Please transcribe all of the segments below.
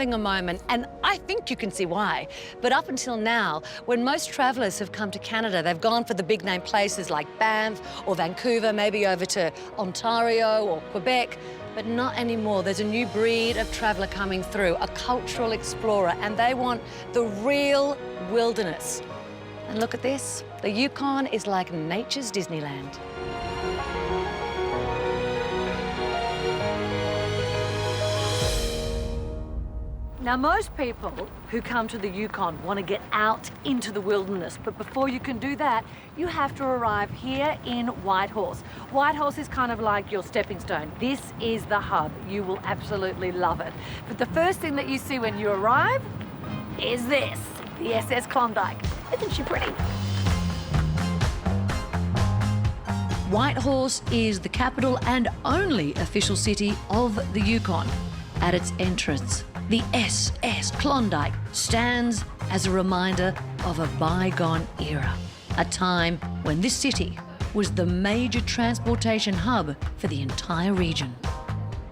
having a moment, and I think you can see why. But up until now, when most travellers have come to Canada, they've gone for the big name places like Banff or Vancouver, maybe over to Ontario or Quebec, but not anymore. There's a new breed of traveller coming through, a cultural explorer, and they want the real wilderness. And look at this. The Yukon is like nature's Disneyland. Now, most people who come to the Yukon want to get out into the wilderness, but before you can do that, you have to arrive here in Whitehorse. Whitehorse is kind of like your stepping stone. This is the hub. You will absolutely love it. But the first thing that you see when you arrive is this, the SS Klondike. Isn't she pretty? Whitehorse is the capital and only official city of the Yukon. At its entrance, the SS Klondike stands as a reminder of a bygone era, a time when this city was the major transportation hub for the entire region.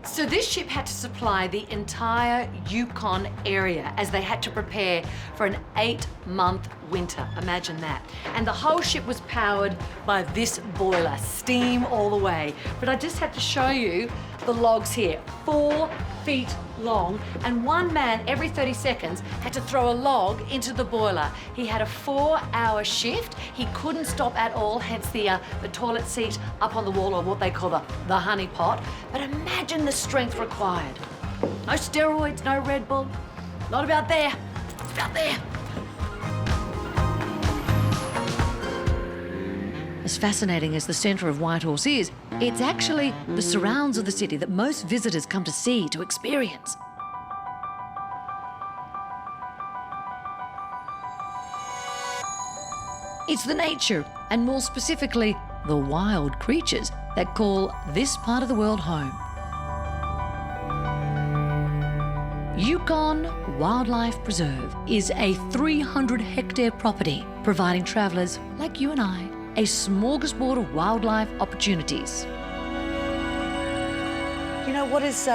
So this ship had to supply the entire Yukon area as they had to prepare for an 8-month winter. Imagine that. And the whole ship was powered by this boiler, steam all the way. But I just had to show you the logs here, 4 feet long, and one man every 30 seconds had to throw a log into the boiler. He had a 4-hour shift. He couldn't stop at all, hence the toilet seat up on the wall, or what they call the honey pot. But imagine the strength required. No steroids, no Red Bull. Not about there, it's about there. As fascinating as the centre of Whitehorse is, it's actually the surrounds of the city that most visitors come to see, to experience. It's the nature, and more specifically, the wild creatures that call this part of the world home. Yukon Wildlife Preserve is a 300-hectare property, providing travellers like you and I a smorgasbord of wildlife opportunities. You know, what is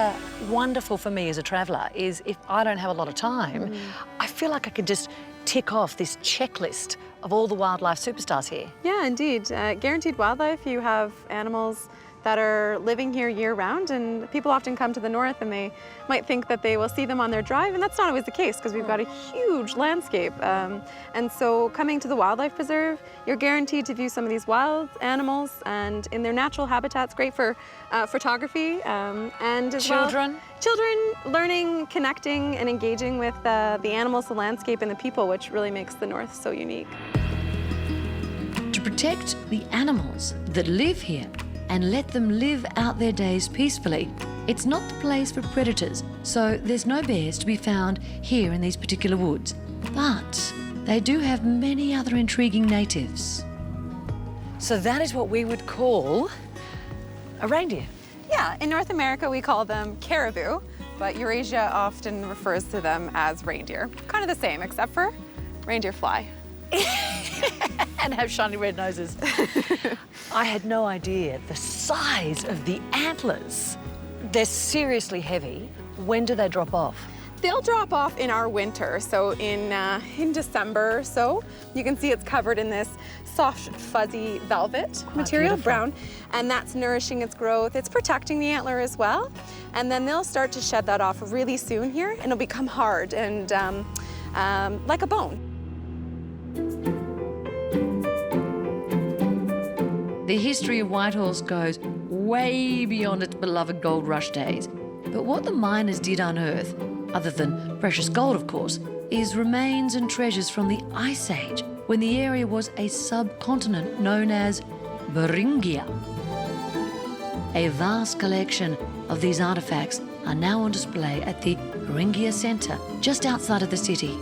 wonderful for me as a traveller is if I don't have a lot of time, I feel like I can just tick off this checklist of all the wildlife superstars here. Yeah, indeed. Guaranteed wildlife, you have animals that are living here year-round, and people often come to the north and they might think that they will see them on their drive, and that's not always the case because we've got a huge landscape. And so coming to the wildlife preserve, you're guaranteed to view some of these wild animals and in their natural habitats, great for photography and as Children? well, children learning, connecting and engaging with the animals, the landscape and the people, which really makes the north so unique. To protect the animals that live here and let them live out their days peacefully, it's not the place for predators, so there's no bears to be found here in these particular woods. But they do have many other intriguing natives. So that is what we would call a reindeer. Yeah, in North America we call them caribou, but Eurasia often refers to them as reindeer. Kind of the same, except for reindeer fly. And have shiny red noses. I had no idea the size of the antlers. They're seriously heavy. When do they drop off? They'll drop off in our winter, so in December or so. You can see it's covered in this soft, fuzzy velvet material, beautiful. brown, and that's nourishing its growth. It's protecting the antler as well, and then they'll start to shed that off really soon here, and it'll become hard and like a bone. The history of Whitehorse goes way beyond its beloved gold rush days. But what the miners did unearth, other than precious gold of course, is remains and treasures from the Ice Age, when the area was a subcontinent known as Beringia. A vast collection of these artefacts are now on display at the Beringia Centre, just outside of the city.